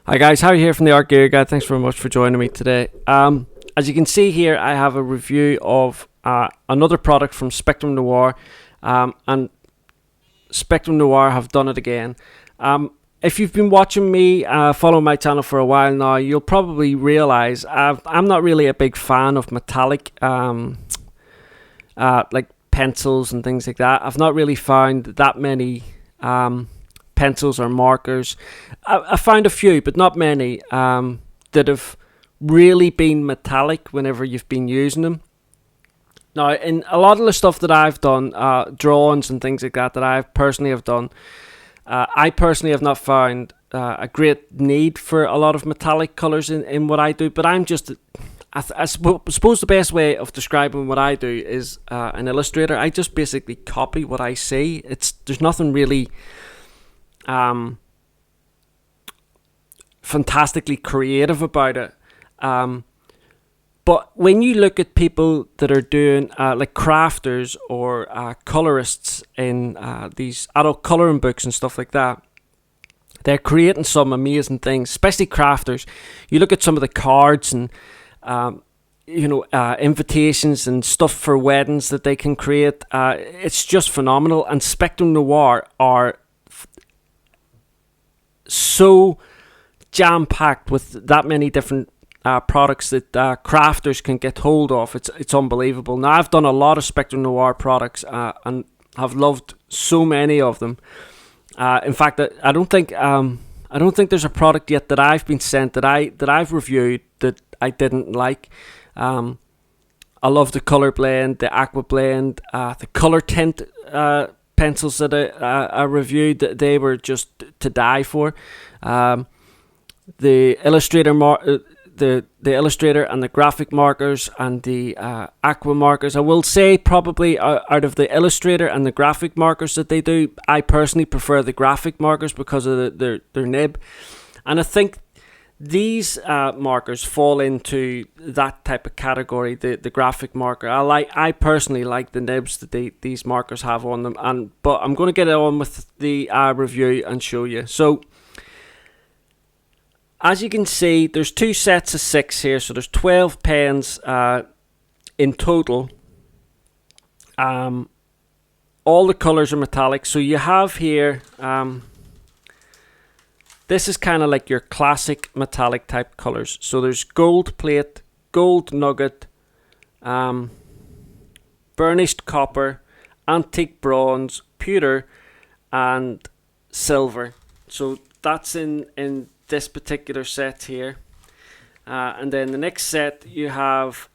Hi guys, Harry here from the Art Gear Guide. Thanks very much for joining me today. As you can see here, I have a review of another product from Spectrum Noir, and Spectrum Noir have done it again. If you've been watching me, following my channel for a while now, you'll probably realise I'm not really a big fan of metallic, like pencils and things like that. I've not really found that many pencils or markers. I found a few, but not many, that have really been metallic whenever you've been using them. Now, in a lot of the stuff that I've done, drawings and things like that I personally have done, I personally have not found a great need for a lot of metallic colours in what I do, but I'm just... I suppose the best way of describing what I do is an illustrator. I just basically copy what I see. There's nothing really fantastically creative about it. But when you look at people that are doing like crafters or colorists in these adult coloring books and stuff like that, they're creating some amazing things, especially crafters. You look at some of the cards and invitations and stuff for weddings that they can create. It's just phenomenal. And Spectrum Noir are so jam-packed with that many different products that crafters can get hold of. It's unbelievable. Now, I've done a lot of Spectrum Noir products and have loved so many of them. In fact, I don't think there's a product yet that I've been sent that I've reviewed that I didn't like. I love the color blend, the aqua blend, the color tint pencils that I reviewed. They were just to die for. The illustrator the illustrator and the graphic markers and the aqua markers. I will say probably out of the illustrator and the graphic markers that they do, I personally prefer the graphic markers because of their nib. And I think these markers fall into that type of category, the graphic marker. I personally like the nibs that these markers have on them, but I'm going to get on with the review and show you. So, as you can see, there's two sets of 6 here, so there's 12 pens in total. All the colours are metallic, so you have here, this is kind of like your classic metallic type colours. So there's gold plate, gold nugget, burnished copper, antique bronze, pewter, and silver. So that's in this particular set here, and then the next set you have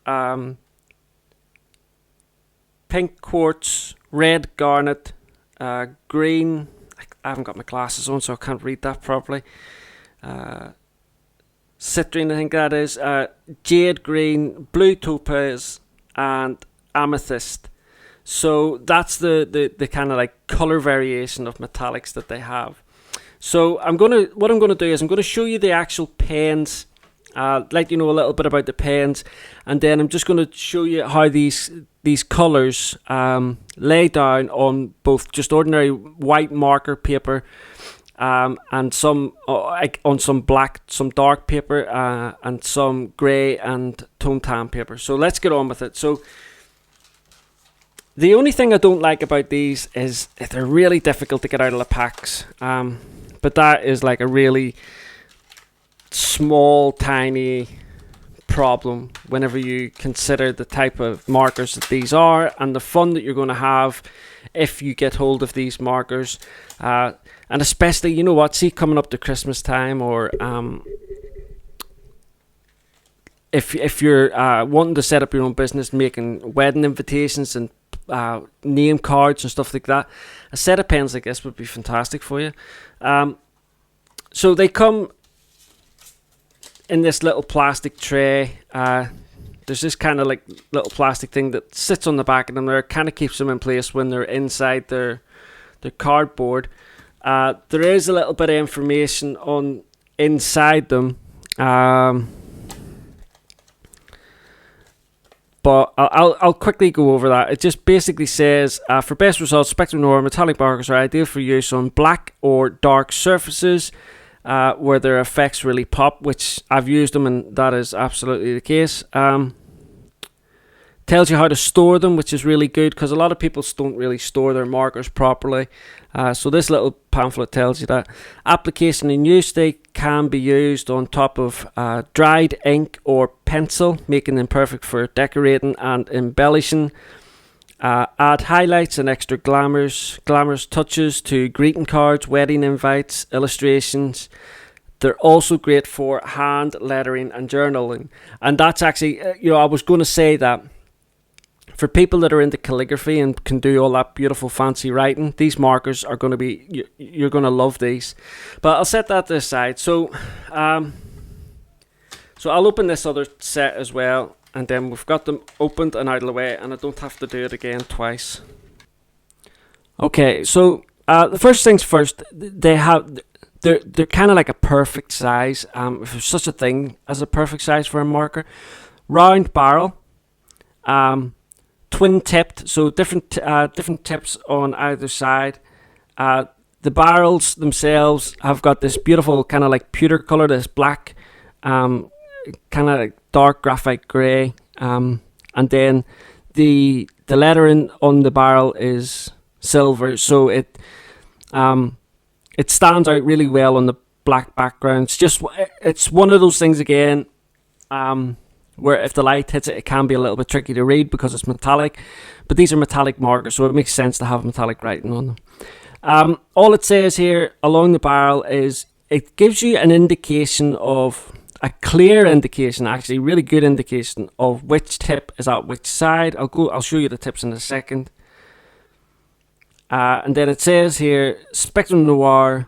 pink quartz, red garnet, green, I haven't got my glasses on so I can't read that properly, citrine I think that is, jade green, blue topaz, and amethyst. So that's the kind of like color variation of metallics that they have. So what I'm gonna do is I'm gonna show you the actual pens, let you know a little bit about the pens, and then I'm just gonna show you how these colours lay down on both just ordinary white marker paper, and some on some black, some dark paper, and some grey and tone tan paper. So let's get on with it. So the only thing I don't like about these is they're really difficult to get out of the packs. But that is like a really small, tiny problem whenever you consider the type of markers that these are and the fun that you're going to have if you get hold of these markers. And especially, you know what, see, coming up to Christmas time, or if you're wanting to set up your own business, making wedding invitations and name cards and stuff like that, a set of pens like this would be fantastic for you. So they come in this little plastic tray. There's this kind of like little plastic thing that sits on the back of them there, kind of keeps them in place when they're inside their cardboard. There is a little bit of information on inside them, but I'll quickly go over that. It just basically says, for best results, Spectrum Noir metallic markers are ideal for use on black or dark surfaces. where their effects really pop, which I've used them and that is absolutely the case. Tells you how to store them, which is really good because a lot of people don't really store their markers properly. So this little pamphlet tells you that. Application and use: they can be used on top of dried ink or pencil, making them perfect for decorating and embellishing. Add highlights and extra glamorous touches to greeting cards, wedding invites, illustrations. They're also great for hand lettering and journaling. And that's actually, I was going to say that for people that are into calligraphy and can do all that beautiful fancy writing, these markers are going to be, you're going to love these. But I'll set that to the side. So I'll open this other set as well, and then we've got them opened and out of the way, and I don't have to do it again twice. Okay, so the first things first, they're kind of like a perfect size, if there's such a thing as a perfect size for a marker. Round barrel, twin tipped, so different tips on either side. The barrels themselves have got this beautiful kind of like pewter color, this black, kind of like dark graphite grey, and then the lettering on the barrel is silver, so it stands out really well on the black background. It's one of those things again, where if the light hits it, it can be a little bit tricky to read because it's metallic, but these are metallic markers, so it makes sense to have metallic writing on them. All it says here along the barrel is it gives you an indication of, a clear indication, actually really good indication of which tip is at which side. I'll show you the tips in a second. And then it says here Spectrum Noir,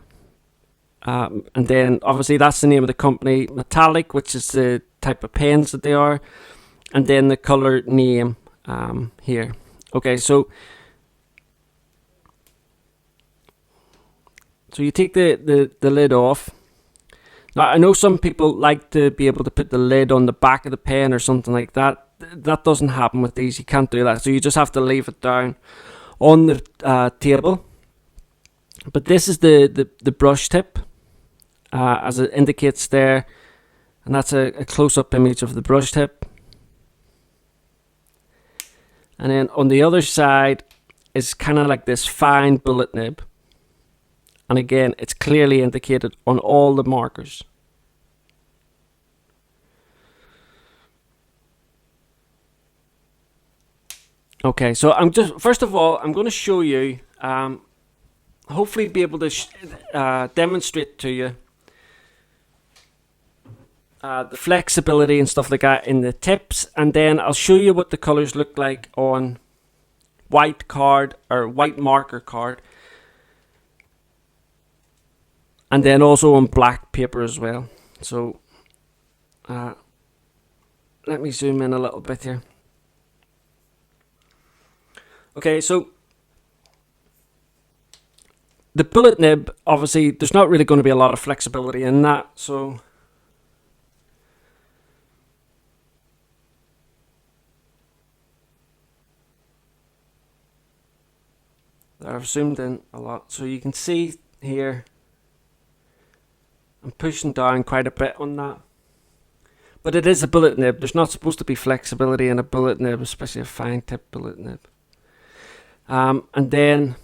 and then obviously that's the name of the company, metallic, which is the type of pens that they are, and then the color name here. Okay, so you take the lid off. Now, I know some people like to be able to put the lid on the back of the pen or something like that. That doesn't happen with these. You can't do that, so you just have to leave it down on the table. But this is the brush tip, as it indicates there, and that's a close-up image of the brush tip. And then on the other side is kind of like this fine bullet nib, and again it's clearly indicated on all the markers. Okay, so first of all I'm going to show you, hopefully be able to demonstrate to you the flexibility and stuff like that in the tips, and then I'll show you what the colors look like on white card or white marker card, and then also on black paper as well. So let me zoom in a little bit here. Okay, so the bullet nib, obviously there's not really going to be a lot of flexibility in that, so I've zoomed in a lot, so you can see here I'm pushing down quite a bit on that, but it is a bullet nib. There's not supposed to be flexibility in a bullet nib, especially a fine tip bullet nib. And then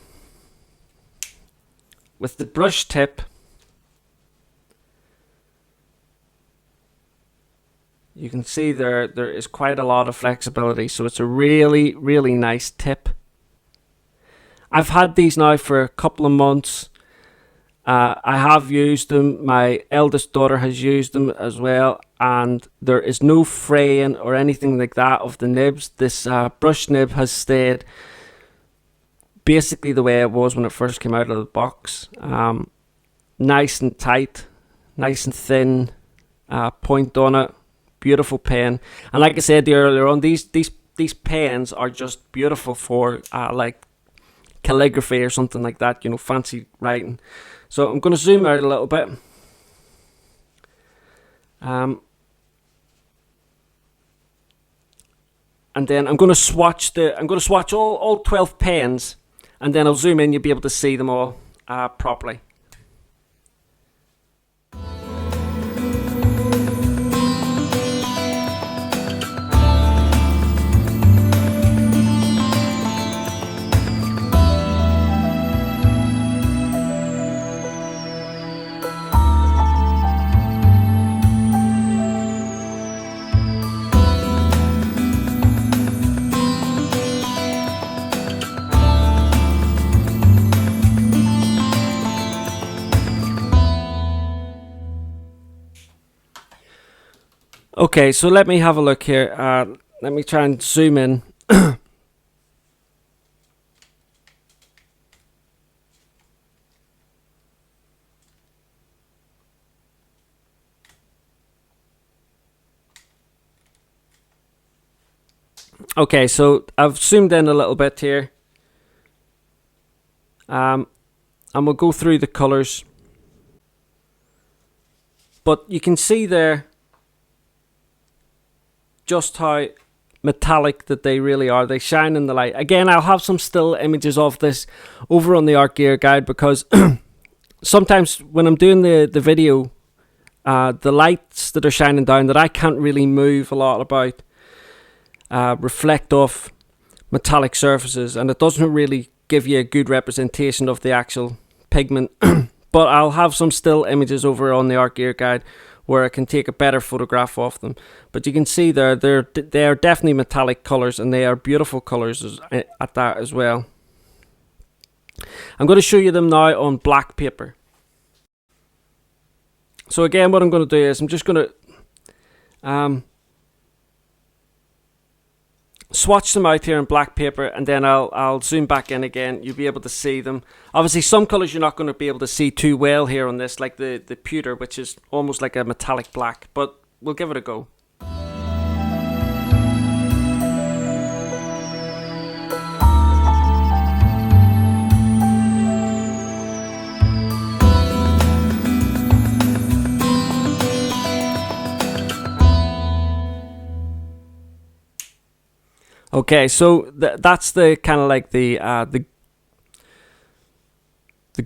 with the brush tip, you can see there is quite a lot of flexibility, so it's a really, really nice tip. I've had these now for a couple of months. I have used them. My eldest daughter has used them as well, and there is no fraying or anything like that of the nibs. This brush nib has stayed basically the way it was when it first came out of the box. Nice and tight, nice and thin, point on it, beautiful pen. And like I said earlier on, these pens are just beautiful for like calligraphy or something like that, fancy writing. So I'm going to zoom out a little bit. And then I'm going to swatch all 12 pens, and then I'll zoom in. You'll be able to see them all properly. Okay, so let me have a look here. Let me try and zoom in. Okay, so I've zoomed in a little bit here. And we'll go through the colours. But you can see there just how metallic that they really are. They shine in the light. Again, I'll have some still images of this over on the Art Gear Guide, because sometimes when I'm doing the video, the lights that are shining down that I can't really move a lot about reflect off metallic surfaces, and it doesn't really give you a good representation of the actual pigment. But I'll have some still images over on the Art Gear Guide where I can take a better photograph of them. But you can see there, they are definitely metallic colours, and they are beautiful colours at that as well. I'm going to show you them now on black paper. So again, what I'm going to do is I'm just going to swatch them out here in black paper, and then I'll zoom back in again. You'll be able to see them. Obviously, some colours you're not going to be able to see too well here on this, like the pewter, which is almost like a metallic black, but we'll give it a go. Okay, so that's the kind of like the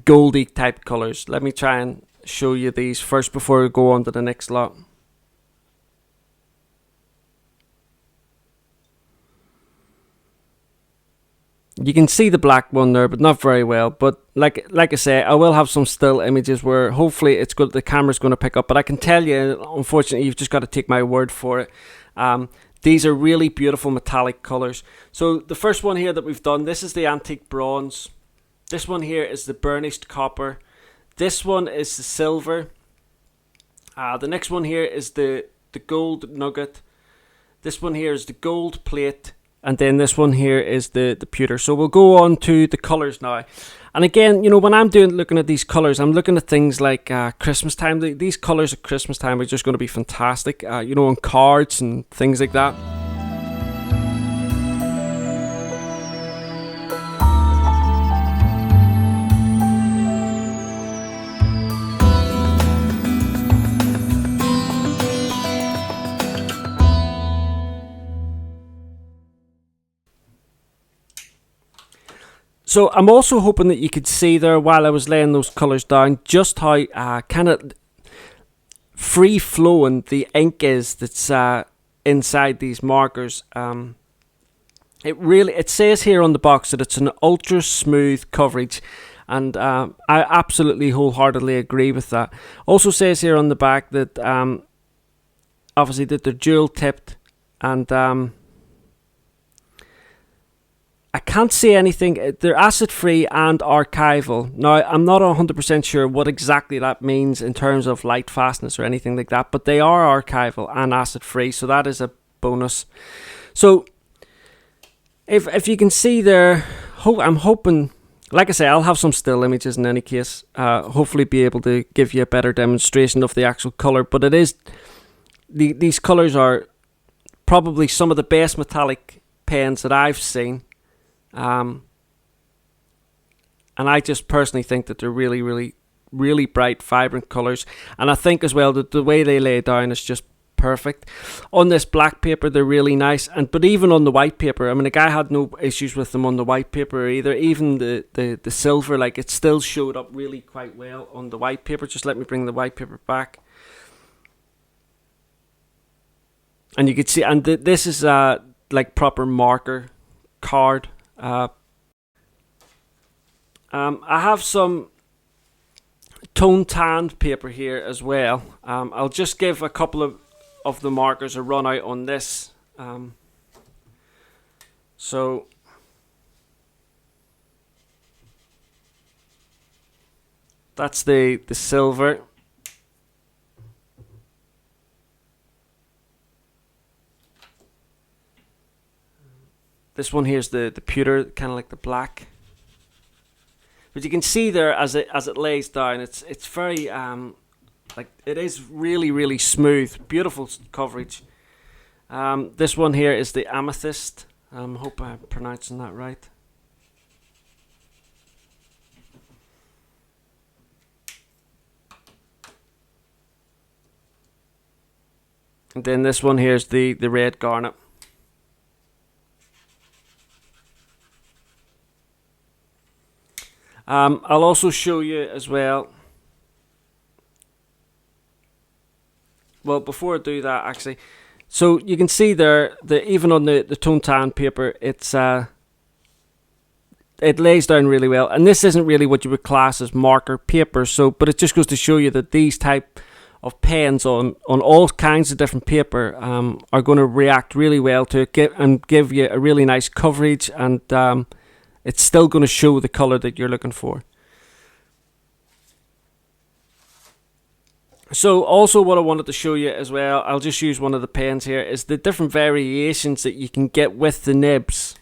goldy type colours. Let me try and show you these first before we go on to the next lot. You can see the black one there, but not very well. But like I say, I will have some still images where hopefully it's good. The camera's going to pick up. But I can tell you, unfortunately, you've just got to take my word for it. These are really beautiful metallic colours. So the first one here that we've done, this is the antique bronze. This one here is the burnished copper. This one is the silver. The next one here is the gold nugget. This one here is the gold plate. And then this one here is the pewter. So we'll go on to the colours now. And again, you know, when I'm looking at these colours, I'm looking at things like Christmas time. These colours at Christmas time are just going to be fantastic, you know, on cards and things like that. So I'm also hoping that you could see there while I was laying those colours down just how kind of free flowing the ink is that's inside these markers. It says here on the box that it's an ultra smooth coverage, and I absolutely wholeheartedly agree with that. Also says here on the back that obviously that they're dual tipped, and I can't see anything. They're acid free and archival. Now, I'm not 100% sure what exactly that means in terms of light fastness or anything like that, but they are archival and acid free, so that is a bonus. So if you can see there, I'm hoping, like I say, I'll have some still images in any case, hopefully be able to give you a better demonstration of the actual colour, but it is, these colours are probably some of the best metallic pens that I've seen. And I just personally think that they're really, really, really bright, vibrant colours. And I think as well that the way they lay down is just perfect. On this black paper, they're really nice. But even on the white paper, I mean, like, I had no issues with them on the white paper either. Even the silver, like, it still showed up really quite well on the white paper. Just let me bring the white paper back. And you can see, and this is like proper marker card. I have some tone tanned paper here as well. I'll just give a couple of the markers a run out on this. So that's the silver. This one here's the pewter, kind of like the black. But you can see there as it lays down, it's very like it is really smooth, beautiful coverage. This one here is the amethyst. Hope I'm pronouncing that right. And then this one here is the red garnet. I'll also show you as well. Well, before I do that, actually, so you can see there that even on the tone tan paper, it lays down really well. And this isn't really what you would class as marker paper. So, but it just goes to show you that these type of pens on all kinds of different paper are going to react really well to it and give you a really nice coverage, and it's still going to show the color that you're looking for. So also what I wanted to show you as well, I'll just use one of the pens here, is the different variations that you can get with the nibs.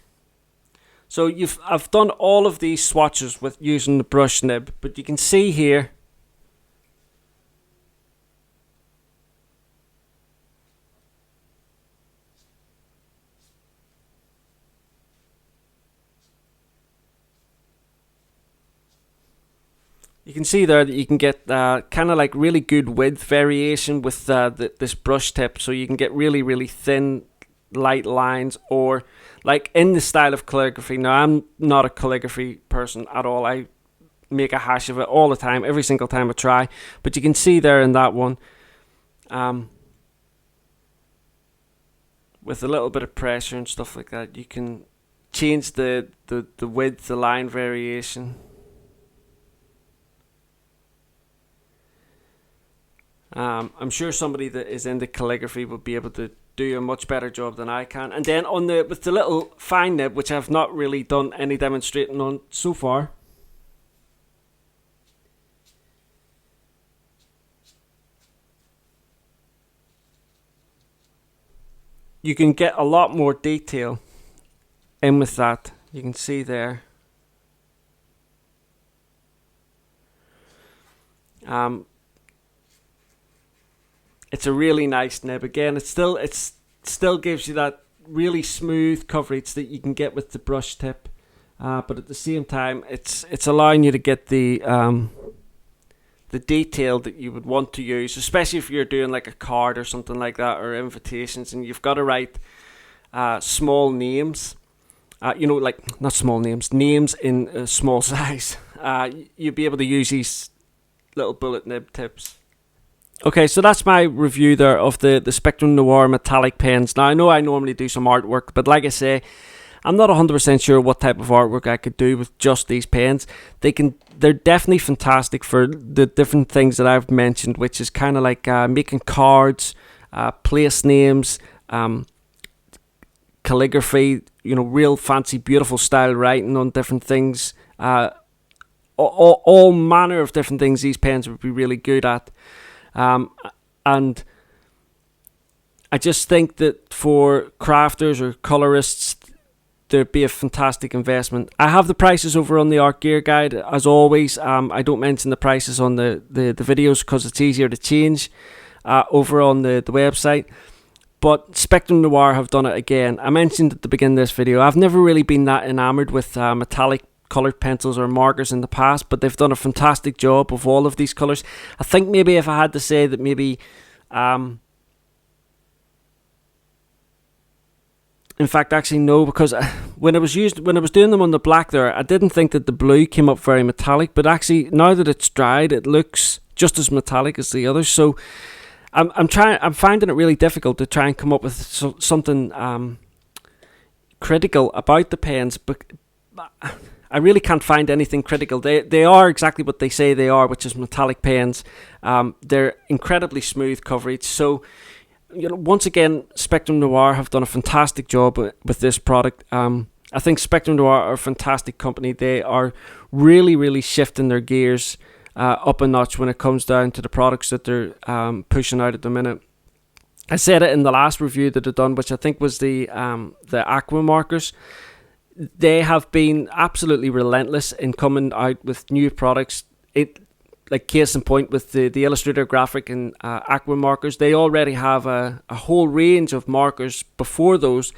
So I've done all of these swatches with using the brush nib, but you can see here you can see there that you can get kind of like really good width variation with this brush tip. So you can get really thin, light lines, or like in the style of calligraphy. Now, I'm not a calligraphy person at all. I make a hash of it all the time, every single time I try. But you can see there in that one, with a little bit of pressure and stuff like that, you can change the width, the line variation. I'm sure somebody that is into calligraphy will be able to do a much better job than I can. And then with the little fine nib, which I've not really done any demonstrating on so far, you can get a lot more detail in with that. You can see there. It's a really nice nib. Again, it still gives you that really smooth coverage that you can get with the brush tip, but at the same time, it's allowing you to get the detail that you would want to use, especially if you're doing like a card or something like that, or invitations, and you've got to write small names. Like not small names, names in small size. You'll be able to use these little bullet nib tips. Okay, so that's my review there of the Spectrum Noir metallic pens. Now, I know I normally do some artwork, but like I say, I'm not 100% sure what type of artwork I could do with just these pens. They're definitely fantastic for the different things that I've mentioned, which is kind of like making cards, place names, calligraphy, real fancy, beautiful style writing on different things. All manner of different things these pens would be really good at. And I just think that for crafters or colorists, there'd be a fantastic investment. I have the prices over on the Art Gear Guide, as always. I don't mention the prices on the videos because it's easier to change over on the website. But Spectrum Noir have done it again. I mentioned at the beginning of this video, I've never really been that enamored with metallic colored pencils or markers in the past, but they've done a fantastic job of all of these colors. I think maybe if I had to say that maybe in fact, actually no, because when I was doing them on the black there, I didn't think that the blue came up very metallic, but actually now that it's dried, it looks just as metallic as the others. So I'm finding it really difficult to try and come up with something critical about the pens, but I really can't find anything critical. They are exactly what they say they are, which is metallic pens. They're incredibly smooth coverage. So, once again, Spectrum Noir have done a fantastic job with this product. I think Spectrum Noir are a fantastic company. They are really shifting their gears up a notch when it comes down to the products that they're pushing out at the minute. I said it in the last review that I've done, which I think was the aqua markers. They have been absolutely relentless in coming out with new products. Like case in point with the Illustrator graphic and aqua markers, they already have a whole range of markers before those,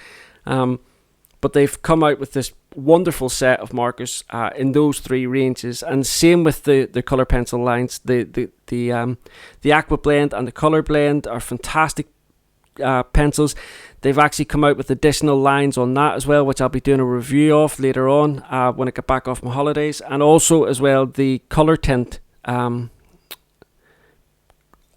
but they've come out with this wonderful set of markers in those three ranges. And same with the color pencil lines. The aqua blend and the color blend are fantastic pencils. They've actually come out with additional lines on that as well, which I'll be doing a review of later on when I get back off my holidays. And also as well the color tint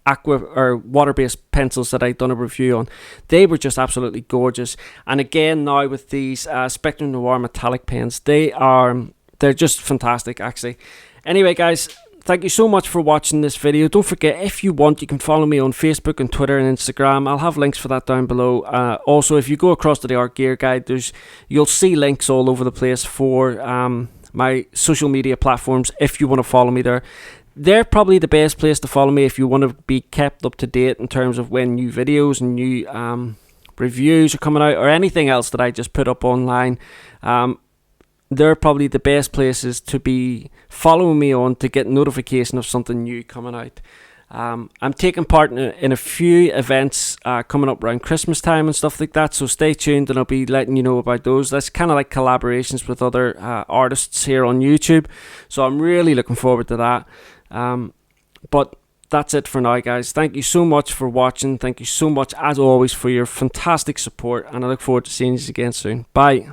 aqua or water-based pencils that I've done a review on. They were just absolutely gorgeous. And again, now with these Spectrum Noir metallic pens, they're just fantastic actually. Anyway guys, thank you so much for watching this video. Don't forget, if you want, you can follow me on Facebook and Twitter and Instagram. I'll have links for that down below. Also, if you go across to the Art Gear Guide, you'll see links all over the place for my social media platforms if you want to follow me there. They're probably the best place to follow me if you want to be kept up to date in terms of when new videos and new reviews are coming out, or anything else that I just put up online. They're probably the best places to be following me on to get notification of something new coming out. I'm taking part in a few events coming up around Christmas time and stuff like that, so stay tuned and I'll be letting you know about those. That's kind of like collaborations with other artists here on YouTube, so I'm really looking forward to that. But that's it for now guys. Thank you so much for watching. Thank you so much as always for your fantastic support, and I look forward to seeing you again soon. Bye.